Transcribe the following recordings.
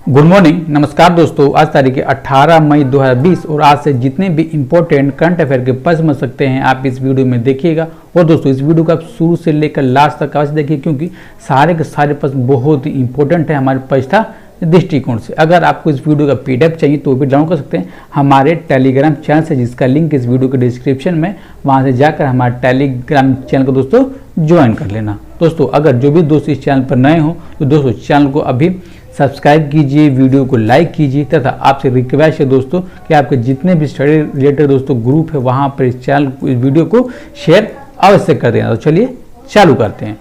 Good morning, नमस्कार दोस्तों। आज तारीख 18 मई 2020 और आज से जितने भी इंपॉर्टेंट करंट अफेयर के प्रश्न बन सकते हैं आप इस वीडियो में देखिएगा। और दोस्तों इस वीडियो को आप शुरू से लेकर लास्ट तक अवश्य देखिए, क्योंकि सारे के सारे प्रश्न बहुत ही इंपॉर्टेंट है हमारे परीक्षा दृष्टिकोण से। अगर आपको इस वीडियो का पीडीएफ चाहिए तो भी डाउनलोड कर सकते हैं हमारे टेलीग्राम चैनल से, जिसका लिंक इस वीडियो के डिस्क्रिप्शन में, वहां से जाकर हमारे टेलीग्राम चैनल को दोस्तों ज्वाइन कर लेना। दोस्तों अगर जो भी दोस्त इस चैनल पर नए हो तो दोस्तों चैनल को अभी सब्सक्राइब कीजिए, वीडियो को लाइक कीजिए, तथा आपसे रिक्वेस्ट है दोस्तों कि आपके जितने भी स्टडी रिलेटेड दोस्तों ग्रुप है वहां पर इस चैनल इस वीडियो को शेयर अवश्य कर देना। तो चलिए चालू करते हैं।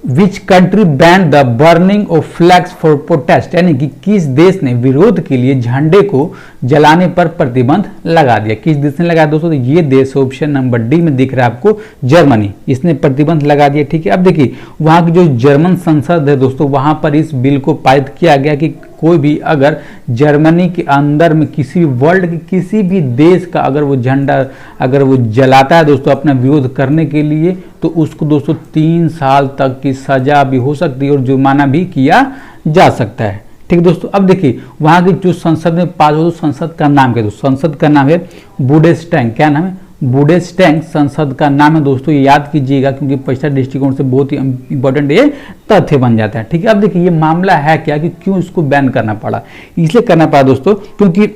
Which country ban the burning of flags for protest, यानी कि किस देश ने विरोध के लिए झंडे को जलाने पर प्रतिबंध लगा दिया। किस देश ने लगाया दोस्तों? तो ये देश ऑप्शन नंबर डी में दिख रहा है आपको, जर्मनी। इसने प्रतिबंध लगा दिया। ठीक है, अब देखिए वहां की जो जर्मन संसद है दोस्तों, वहां पर इस बिल को पारित किया गया कि कोई भी अगर जर्मनी के अंदर में किसी भी वर्ल्ड के किसी भी देश का अगर वो झंडा अगर वो जलाता है दोस्तों अपना विरोध करने के लिए, तो उसको दोस्तों 3 साल तक की सजा भी हो सकती है और जुर्माना भी किया जा सकता है। ठीक है दोस्तों, अब देखिए वहां की जो संसद में पास हो, संसद का नाम क्या है? संसद का नाम है बुंडेस्टैग। क्या नाम है? बुंडेस्टैग संसद का नाम है दोस्तों, ये याद कीजिएगा क्योंकि परीक्षा दृष्टिकोण से बहुत ही इंपॉर्टेंट ये तथ्य बन जाता है। ठीक है, अब देखिए ये मामला है क्या कि क्यों इसको बैन करना पड़ा। इसलिए करना पड़ा दोस्तों क्योंकि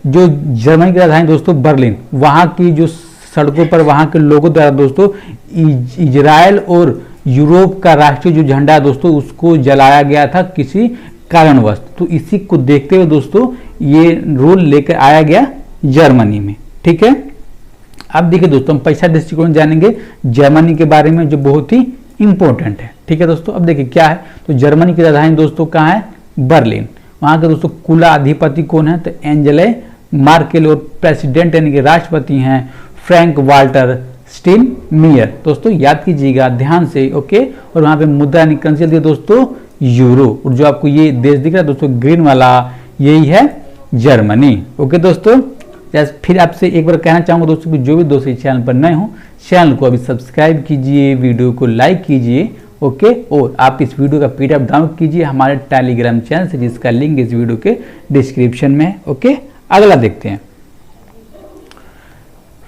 जो जर्मनी की राजधानी दोस्तों बर्लिन, वहां की जो सड़कों पर वहां के लोगों द्वारा दोस्तों इजराइल और यूरोप का राष्ट्रीय जो झंडा है दोस्तों उसको जलाया गया था किसी कारणवश। तो इसी को देखते हुए दोस्तों ये रूल लेकर आया गया जर्मनी में। ठीक है, अब देखिए दोस्तों हम परीक्षा दृष्टिकोण जानेंगे जर्मनी के बारे में जो बहुत ही इंपॉर्टेंट है। ठीक है दोस्तों, अब देखिए क्या है, तो जर्मनी की राजधानी दोस्तों कहाँ है? बर्लिन। वहां के दोस्तों कुला अधिपति कौन है? तो एंजेला मार्केल, और प्रेसिडेंट यानी कि राष्ट्रपति हैं फ्रैंक वाल्टर स्टाइनमायर। दोस्तों याद कीजिएगा ध्यान से, ओके। और वहां पे मुद्रा यानी करेंसी चलती है दोस्तों यूरो, और जो आपको ये देश दिख रहा है दोस्तों ग्रीन वाला, यही है जर्मनी। ओके दोस्तों, फिर आपसे एक बार कहना चाहूंगा दोस्तों कि जो भी दोस्त इस चैनल पर नए हो चैनल को अभी सब्सक्राइब कीजिए, वीडियो को लाइक कीजिए, ओके। और आप इस वीडियो का पीडीएफ डाउनलोड कीजिए हमारे टेलीग्राम चैनल से, जिसका लिंक इस वीडियो के डिस्क्रिप्शन में है, ओके। अगला देखते हैं।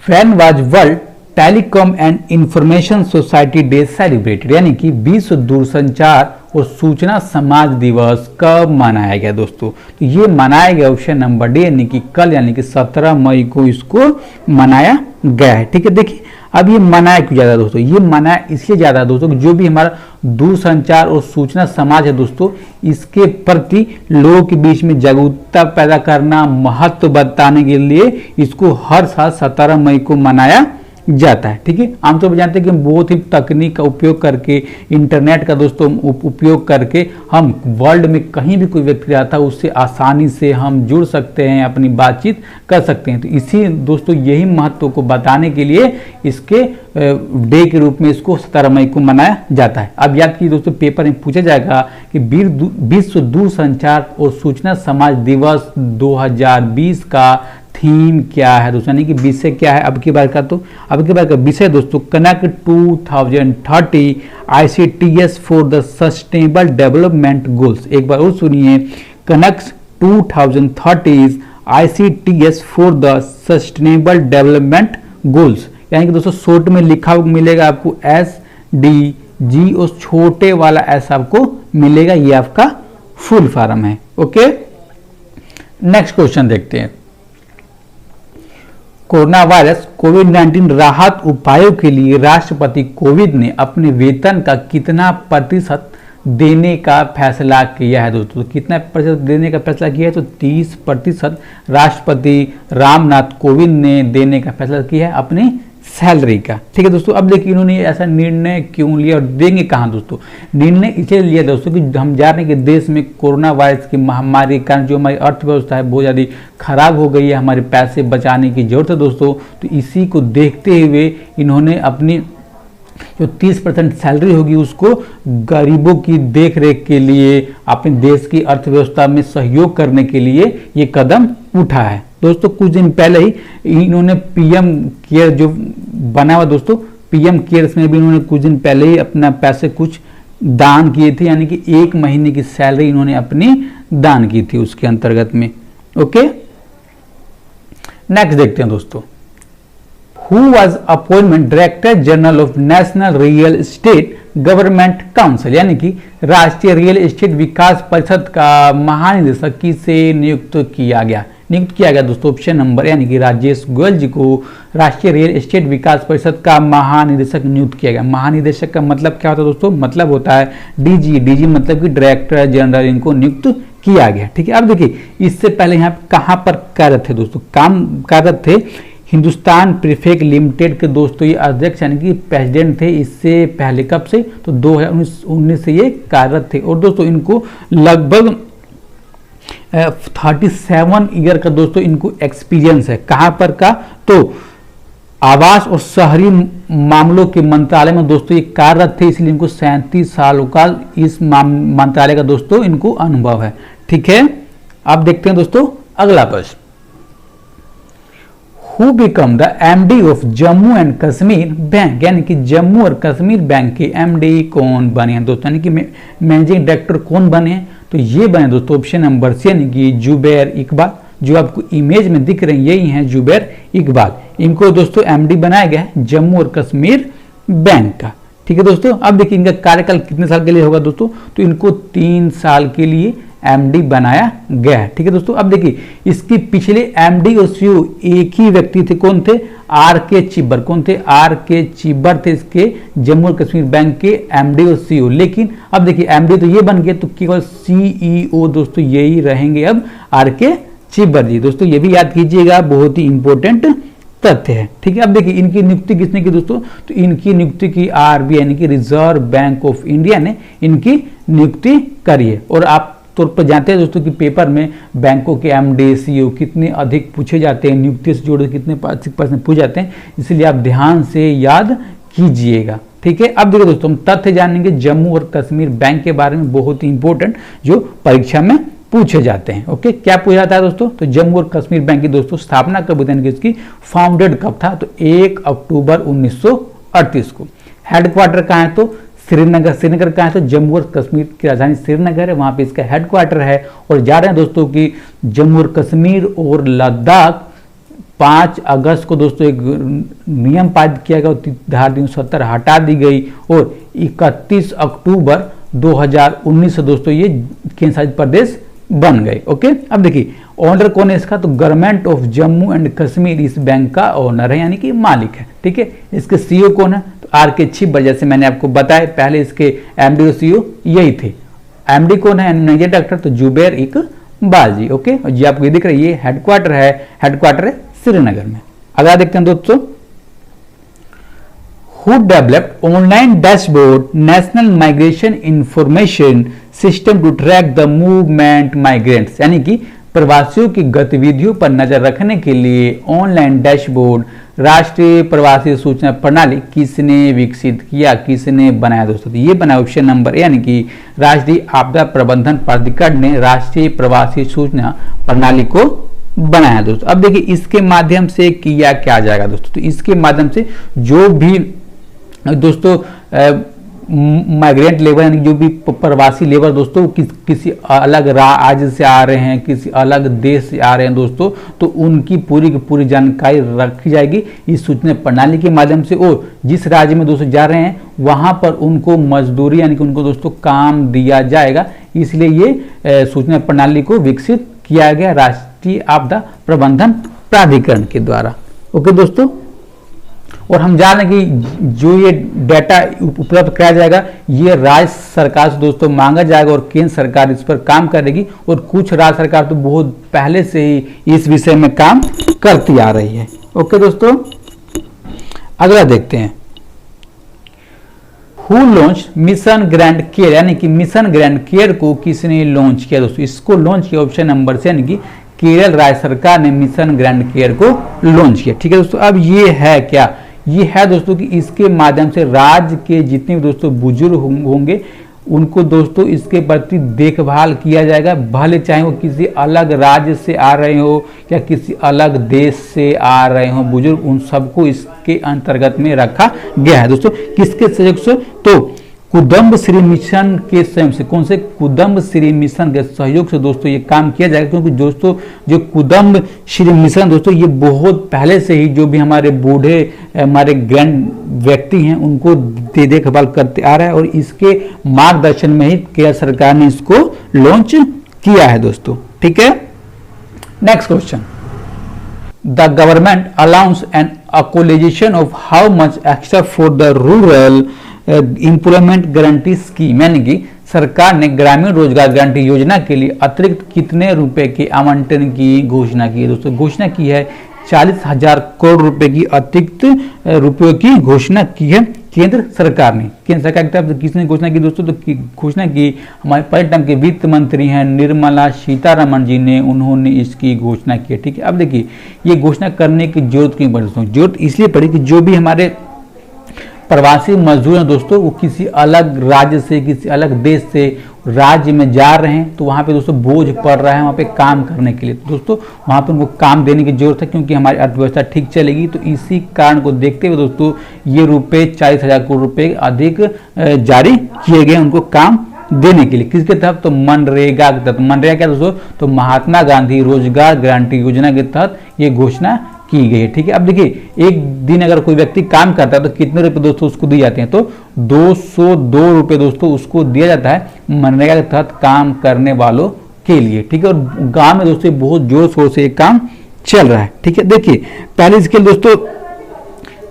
When was world telecom and information society day celebrated, यानी कि विश्व दूरसंचार और सूचना समाज दिवस कब मनाया गया दोस्तों? तो ये मनाया गया ऑप्शन नंबर डी, यानी कि कल, यानी कि 17 मई को इसको मनाया गया है। ठीक है, देखिए अब ये मनाया क्यों ज्यादा दोस्तों? ये मनाया इसलिए ज्यादा दोस्तों कि जो भी हमारा दूरसंचार और सूचना समाज है दोस्तों, इसके प्रति लोगों के बीच में जागरूकता पैदा करना, महत्व बताने के लिए इसको हर साल 17 मई को मनाया जाता है। ठीक है, आमतौर पर जानते हैं कि बहुत ही तकनीक का उपयोग करके, इंटरनेट का दोस्तों उपयोग करके हम वर्ल्ड में कहीं भी कोई व्यक्ति रहता है उससे आसानी से हम जुड़ सकते हैं, अपनी बातचीत कर सकते हैं। तो इसी दोस्तों यही महत्व को बताने के लिए इसके डे के रूप में इसको 17 मई को मनाया जाता है। अब याद कीजिए दोस्तों पेपर में पूछा जाएगा कि विश्व दूरसंचार और सूचना समाज दिवस 2020 का थीम क्या है दोस्तों, यानी कि विषय क्या है अब की बार का? तो अब की बार का विषय दोस्तों connect 2030 ICTS for the sustainable development goals. एक बार और सुनिए, connect 2030 ICTS for the sustainable development goals, यानी कि दोस्तों शॉर्ट में लिखा मिलेगा आपको SDG और छोटे वाला S आपको मिलेगा, ये आपका फुल फॉर्म है। ओके, नेक्स्ट क्वेश्चन देखते हैं। कोरोना वायरस कोविड-19 राहत उपायों के लिए राष्ट्रपति कोविंद ने अपने वेतन का कितना प्रतिशत देने का फैसला किया है दोस्तों? तो कितना प्रतिशत देने का फैसला किया है? तो 30% राष्ट्रपति रामनाथ कोविंद ने देने का फैसला किया है अपनी सैलरी का। ठीक है दोस्तों, अब देखिए इन्होंने ऐसा निर्णय क्यों लिया और देंगे कहाँ दोस्तों? निर्णय इसलिए लिया दोस्तों कि हम जा रहे हैं कि देश में कोरोना वायरस की महामारी के कारण जो हमारी अर्थव्यवस्था है बहुत ज़्यादा खराब हो गई है, हमारे पैसे बचाने की जरूरत है दोस्तों। तो इसी को देखते हुए इन्होंने अपनी जो 30% सैलरी होगी उसको गरीबों की देखरेख के लिए, अपने देश की अर्थव्यवस्था में सहयोग करने के लिए ये कदम उठा है दोस्तों। कुछ दिन पहले ही इन्होंने पीएम केयर जो बना हुआ दोस्तों, पीएम केयर्स में भी इन्होंने कुछ दिन पहले ही अपना पैसे कुछ दान किए थे, यानी कि 1 महीने की सैलरी इन्होंने अपनी दान की थी उसके अंतर्गत में। ओके, नेक्स्ट देखते हैं दोस्तों, who was appointment director general of national real estate government council, यानी कि राष्ट्रीय रियल एस्टेट विकास परिषद का महानिदेशक किसे नियुक्त किया गया? दोस्तों ऑप्शन नंबर, यानी कि राजेश गोयल जी को राष्ट्रीय रियल एस्टेट विकास परिषद का महानिदेशक नियुक्त किया गया। महानिदेशक का मतलब क्या होता है दोस्तों? मतलब होता है डीजी मतलब कि डायरेक्टर जनरल, इनको नियुक्त किया गया। ठीक है, अब देखिए इससे पहले यहाँ कहाँ पर कार्यरत थे दोस्तों? काम कार्यरत थे हिंदुस्तान प्रीफेक्ट लिमिटेड के दोस्तों ये अध्यक्ष यानी कि प्रेसिडेंट थे। इससे पहले कब से? तो 2019 से ये कार्यरत थे। और दोस्तों इनको लगभग 37 ईयर का दोस्तों इनको एक्सपीरियंस है। कहां पर का? तो आवास और शहरी मामलों के मंत्रालय में दोस्तों ये कार्यरत थे, इसलिए इनको 37 सालों का इस मंत्रालय का दोस्तों इनको अनुभव है। ठीक है, अब देखते हैं दोस्तों अगला प्रश्न, who become the MD of Jammu and Kashmir bank, यानी कि जम्मू और कश्मीर बैंक के एमडी कौन बने हैं दोस्तों, यानी कि मैनेजिंग डायरेक्टर कौन बने हैं? तो ये बने दोस्तों ऑप्शन नंबर सी, यानी कि जुबैर इकबाल। जो आपको इमेज में दिख रहे हैं यही हैं जुबैर इकबाल। इनको दोस्तों एमडी बनाया गया है जम्मू और कश्मीर बैंक का। ठीक है दोस्तों, अब देखिए इनका कार्यकाल कितने साल के लिए होगा दोस्तों? तो इनको 3 साल के लिए एमडी बनाया गया है। ठीक है दोस्तों, अब देखिए इसके पिछले एमडी और सीईओ एक ही व्यक्ति थे। कौन थे? आर के चिब्बर। कौन थे? आर के चिब्बर थे इसके जम्मू और कश्मीर बैंक के एमडी और सीईओ। लेकिन अब देखिए एमडी तो ये बन गए, तो केवल सीईओ दोस्तों यही रहेंगे अब आर के चिब्बर जी। दोस्तों ये भी याद कीजिएगा, बहुत ही इंपॉर्टेंट तथ्य है। ठीक है, अब देखिए इनकी नियुक्ति किसने की दोस्तों? तो इनकी नियुक्ति की आरबीआई यानी कि रिजर्व बैंक ऑफ इंडिया ने इनकी नियुक्ति करी है। और आप तौर पर जानते हैं दोस्तों कि पेपर में बैंकों के एमडी सीईओ कितने अधिक पूछे जाते हैं, नियुक्ति से जुड़े कितने प्रश्न पूछे जाते हैं, इसलिए आप ध्यान से याद कीजिएगा। ठीक है, अब देखिए दोस्तों हम तथ्य जानेंगे जम्मू और कश्मीर बैंक के बारे में, बहुत ही इंपॉर्टेंट जो परीक्षा में पूछे जाते हैं। ओके, क्या पूछा जाता है दोस्तों? तो जम्मू और कश्मीर बैंक की दोस्तों स्थापना कब हुई थी, इसकी फाउंडेड कब था? तो 1 अक्टूबर 1938 को। हेडक्वार्टर कहाँ है? तो श्रीनगर कहाँ है? तो जम्मू और कश्मीर की राजधानी श्रीनगर है, वहां पे इसका हेडक्वार्टर है। और जा रहे हैं दोस्तों कि जम्मू और कश्मीर और लद्दाख 5 अगस्त को दोस्तों एक नियम पारित किया गया, धारा 370 हटा दी गई और 31 अक्टूबर 2019 से दोस्तों ये केंद्र शासित प्रदेश बन गए। ओके, अब देखिए ओनर कौन है इसका? तो government of Jammu and Kashmir इस बैंक का ओनर है, यानी कि मालिक है। ठीक है, इसके सीईओ कौन है? तो आर के चिब्बर, जैसे मैंने आपको बताया पहले इसके एमडी और सीईओ यही थे। एमडी कौन है? मैनेजिंग डायरेक्टर, तो जुबैर इकबाल जी। ओके, और ये आपको दिख रही है हेडक्वार्टर है श्रीनगर में। अगला देखते हैं दोस्तों, who developed online dashboard national migration information system to track the movement migrants, यानी कि प्रवासियों की गतिविधियों पर नजर रखने के लिए ऑनलाइन डैशबोर्ड राष्ट्रीय प्रवासी सूचना प्रणाली किसने विकसित किया, किसने बनाया दोस्तों? तो ये बना ऑप्शन नंबर, यानी कि राष्ट्रीय आपदा प्रबंधन प्राधिकरण ने राष्ट्रीय प्रवासी सूचना प्रणाली को बनाया दोस्तों। अब देखिए इसके माध्यम से किया क्या जाएगा दोस्तों? तो इसके माध्यम से जो भी दोस्तों माइग्रेंट लेबर यानी जो भी प्रवासी लेबर दोस्तों किसी अलग राज्य से आ रहे हैं, किसी अलग देश से आ रहे हैं दोस्तों, तो उनकी पूरी की पूरी जानकारी रखी जाएगी इस सूचना प्रणाली के माध्यम से। और जिस राज्य में दोस्तों जा रहे हैं वहां पर उनको मजदूरी यानी कि उनको दोस्तों काम दिया जाएगा, इसलिए ये सूचना प्रणाली को विकसित किया गया राष्ट्रीय आपदा प्रबंधन प्राधिकरण के द्वारा। ओके दोस्तों, और हम जान रहे हैं कि जो ये डाटा उपलब्ध कराया जाएगा ये राज्य सरकार से दोस्तों मांगा जाएगा और केंद्र सरकार इस पर काम करेगी। और कुछ राज्य सरकार तो बहुत पहले से ही इस विषय में काम करती आ रही है। ओके दोस्तों, अगला देखते हैं, who launch mission grand care, यानी कि मिशन ग्रैंड केयर को किसने लॉन्च किया दोस्तों? इसको लॉन्च किया ऑप्शन नंबर से, यानी कि केरल राज्य सरकार ने मिशन ग्रैंड केयर को लॉन्च किया। ठीक है दोस्तों, अब ये है क्या? ये है दोस्तों कि इसके माध्यम से राज्य के जितने भी दोस्तों बुजुर्ग होंगे उनको दोस्तों इसके प्रति देखभाल किया जाएगा, भले चाहे वो किसी अलग राज्य से आ रहे हो या किसी अलग देश से आ रहे हो बुजुर्ग, उन सबको इसके अंतर्गत में रखा गया है दोस्तों। किसके सहयोग से? तो कुदम्ब श्री मिशन के सहयोग से, कौन से कुदम्ब श्री मिशन के सहयोग से दोस्तों ये काम किया जाएगा। क्योंकि दोस्तों जो कुदम्ब श्री मिशन दोस्तों ये बहुत पहले से ही जो भी हमारे बूढ़े हमारे ग्रैंड व्यक्ति हैं उनको देखभाल करते आ रहा है और इसके मार्गदर्शन में ही केरल सरकार ने इसको लॉन्च किया है दोस्तों। ठीक है, next question, the government allowance an allocation of how much extra for the rural employment guarantee scheme, यानी कि सरकार ने ग्रामीण रोजगार गारंटी योजना के लिए अतिरिक्त कितने रुपए के आवंटन की घोषणा की है दोस्तों। घोषणा की है 40,000 करोड़ रुपए की अतिरिक्त रुपयों की घोषणा की है केंद्र सरकार ने। केंद्र सरकार की तरफ से किसने घोषणा की दोस्तों, तो घोषणा की हमारे पहले टर्म के वित्त मंत्री हैं निर्मला सीतारमण जी ने, उन्होंने इसकी घोषणा की है। ठीक है, अब देखिए ये घोषणा करने की जरूरत क्यों पड़ी दोस्तों, जरूरत इसलिए पड़ी कि जो भी हमारे प्रवासी मजदूर हैं दोस्तों वो किसी अलग राज्य से किसी अलग देश से राज्य में जा रहे हैं तो वहाँ पे दोस्तों बोझ पड़ रहा है वहाँ पे काम करने के लिए। दोस्तों वहाँ पे उनको काम देने की जरूरत है क्योंकि हमारी अर्थव्यवस्था ठीक चलेगी। तो इसी कारण को देखते हुए दोस्तों ये रुपए 40,000 करोड़ रुपए अधिक जारी किए गए उनको काम देने के लिए। किसके तहत, तो मनरेगा के तहत। मनरेगा क्या दोस्तों, तो महात्मा गांधी रोजगार गारंटी योजना के तहत ये घोषणा की गई है। ठीक है, अब देखिए एक दिन अगर कोई व्यक्ति काम करता है तो कितने रुपए दोस्तों उसको दिए जाते हैं, तो 202 रुपए दोस्तों उसको दिया जाता है मनरेगा के तहत काम करने वालों के लिए। ठीक है, और गांव में दोस्तों बहुत जोर शोर से काम चल रहा है। ठीक है, देखिए पहले इसके दोस्तों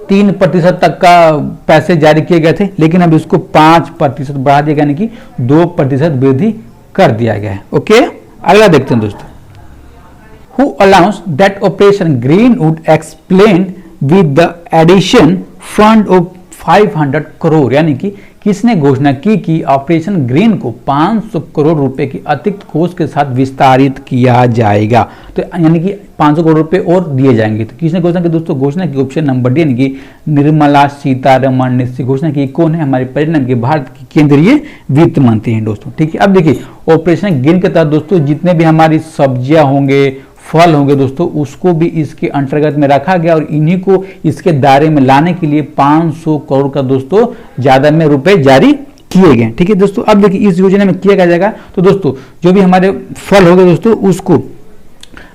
3% तक का पैसे जारी किए गए थे लेकिन अब इसको 5% बढ़ा दिया गया, यानी कि 2% वृद्धि कर दिया गया है। ओके, अगला देखते हैं दोस्तों, who announced that Operation Greenwood explained with the addition fund of 500 crore, यानी कि किसने घोषणा की कि ऑपरेशन ग्रीन को 500 करोड़ रुपए की अतिरिक्त कोष के साथ विस्तारित किया जाएगा। तो यानी कि 500 करोड़ रुपए और दिए जाएंगे। तो किसने घोषणा की दोस्तों, घोषणा की ऑप्शन नंबर डी, यानी कि निर्मला सीतारमण ने इसकी घोषणा की। कौन है, हमारे परिणाम के भारत की केंद्रीय वित्त मंत्री हैं दोस्तों। ठीक है, अब देखिए ऑपरेशन ग्रीन के तहत दोस्तों जितने भी हमारी सब्जियां होंगे फल होंगे दोस्तों उसको भी इसके अंतर्गत में रखा गया और इन्हीं को इसके दायरे में लाने के लिए 500 करोड़ का दोस्तों ज्यादा में रुपए जारी किए गए। ठीक है दोस्तों, अब देखिए इस योजना में किया जाएगा तो दोस्तों जो भी हमारे फल होंगे दोस्तों उसको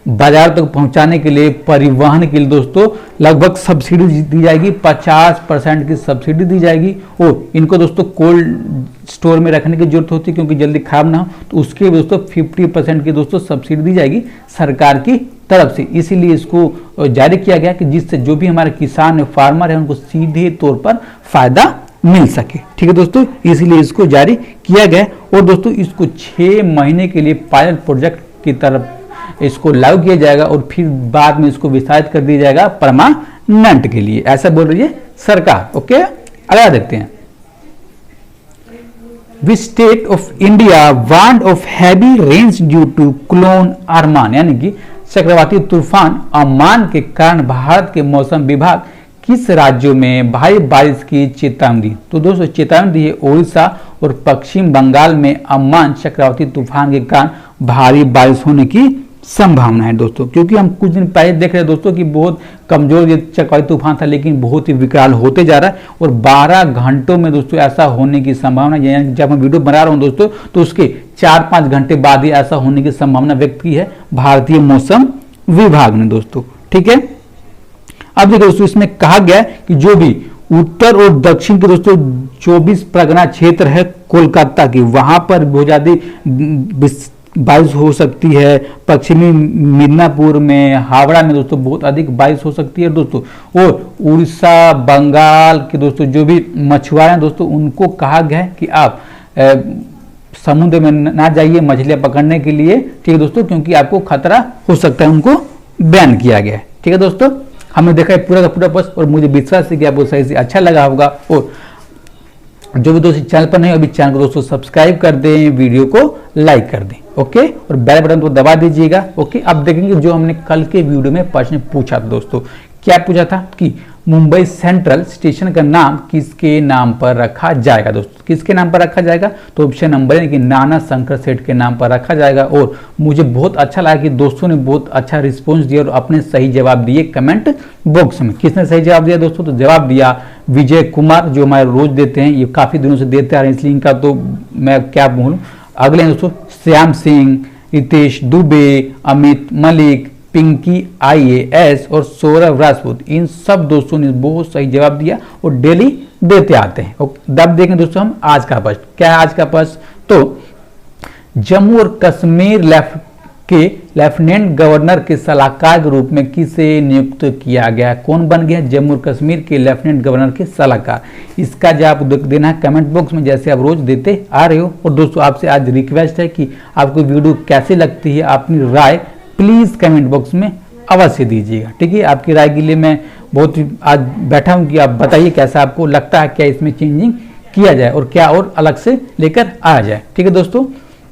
बाजार तक पहुंचाने के लिए परिवहन के लिए दोस्तों लगभग सब्सिडी दी जाएगी, 50% की सब्सिडी दी जाएगी और इनको दोस्तों कोल्ड स्टोर में रखने की जरूरत होती है क्योंकि जल्दी खराब ना हो, तो उसके दोस्तों 50% की दोस्तों सब्सिडी दी जाएगी सरकार की तरफ से। इसीलिए इसको जारी किया गया कि जिससे जो भी हमारे किसान है फार्मर है उनको सीधे तौर पर फायदा मिल सके। ठीक है दोस्तों, इसीलिए इसको जारी किया गया और दोस्तों इसको 6 महीने के लिए पायलट प्रोजेक्ट की तरफ इसको लागू किया जाएगा और फिर बाद में इसको विस्तारित कर दिया जाएगा परमानेंट के लिए, ऐसा बोल रही है सरकार। ओके, अगला देखते हैं, which state of India warned of heavy rains due to cyclone Armaan, यानी कि चक्रवाती तूफान अमान के कारण भारत के मौसम विभाग किस राज्यों में भारी बारिश की चेतावनी दी। तो दोस्तों चेतावनी दी है ओडिशा और पश्चिम बंगाल में अम्मान चक्रवाती तूफान के कारण भारी बारिश होने की संभावना है दोस्तों, क्योंकि हम कुछ दिन पहले देख रहे हैं दोस्तों कि बहुत कमजोर ये चक्रवाती तूफान था लेकिन बहुत ही विकराल होते जा रहा है और 12 घंटों में दोस्तों ऐसा होने की संभावना, यानी जब मैं वीडियो बना रहा हूं दोस्तों तो उसके 4-5 घंटे बाद ही ऐसा होने की संभावना व्यक्त की है भारतीय मौसम विभाग ने दोस्तों। ठीक है, अब देखिए दोस्तों इसमें कहा गया कि जो भी उत्तर और दक्षिण के दोस्तों 24 परगना क्षेत्र है कोलकाता की, वहां पर बहुत ज्यादा बारिश हो सकती है। पश्चिमी मिदनापुर में, हावड़ा में दोस्तों बहुत अधिक बारिश हो सकती है दोस्तों। और उड़ीसा बंगाल के दोस्तों जो भी मछुआरे हैं दोस्तों उनको कहा गया है कि आप समुद्र में ना जाइए मछलियां पकड़ने के लिए। ठीक है दोस्तों, क्योंकि आपको खतरा हो सकता है, उनको बैन किया गया है। ठीक है दोस्तों, हमने देखा है पूरा का पूरा बस और मुझे विश्वास है कि आपको सही से अच्छा लगा होगा और जो भी दोस्तों चैनल पर नहीं अभी चैनल को दोस्तों सब्सक्राइब कर दें, वीडियो को लाइक कर दें। ओके, और बेल बटन को दबा दीजिएगा। ओके, अब देखेंगे जो हमने कल के वीडियो में प्रश्न पूछा था दोस्तों, क्या पूछा था कि मुंबई सेंट्रल स्टेशन का नाम किसके नाम पर रखा जाएगा दोस्तों, किसके नाम पर रखा जाएगा? तो ऑप्शन नंबर है कि नाना शंकर सेठ के नाम पर रखा जाएगा। और मुझे बहुत अच्छा लगा कि दोस्तों ने बहुत अच्छा रिस्पॉन्स दिया और अपने सही जवाब दिए कमेंट बॉक्स में। किसने सही जवाब दिया दोस्तों? तो जवाब दिया विजय कुमार, जो हमारे रोज देते हैं, ये काफी दिनों से देते आ रहे हैं, इसलिए इनका तो मैं क्या बोलूं। अगले दोस्तों श्याम सिंह, रितेश दुबे, अमित मलिक, पिंकी IAS और सौरभ राजपूत, इन सब दोस्तों ने बहुत सही जवाब दिया और डेली देते आते हैं। अब देखें दोस्तों हम आज का प्रश्न, क्या है आज का प्रश्न? तो जम्मू और कश्मीर के लेफ्टिनेंट गवर्नर के सलाहकार के रूप में किसे नियुक्त किया गया? कौन बन गया जम्मू और कश्मीर के लेफ्टिनेंट गवर्नर के सलाहकार? इसका जवाब देना है कमेंट बॉक्स में, जैसे आप रोज देते आ रहे हो। और दोस्तों आपसे आज रिक्वेस्ट है कि आपको वीडियो कैसी लगती है, अपनी राय प्लीज कमेंट बॉक्स में अवश्य दीजिएगा, ठीक है। आपकी राय के लिए मैं बहुत आज बैठा हूं कि आप बताइए कैसा आपको लगता है, क्या इसमें चेंजिंग किया जाए और क्या और अलग से लेकर आया जाए, ठीक है दोस्तों।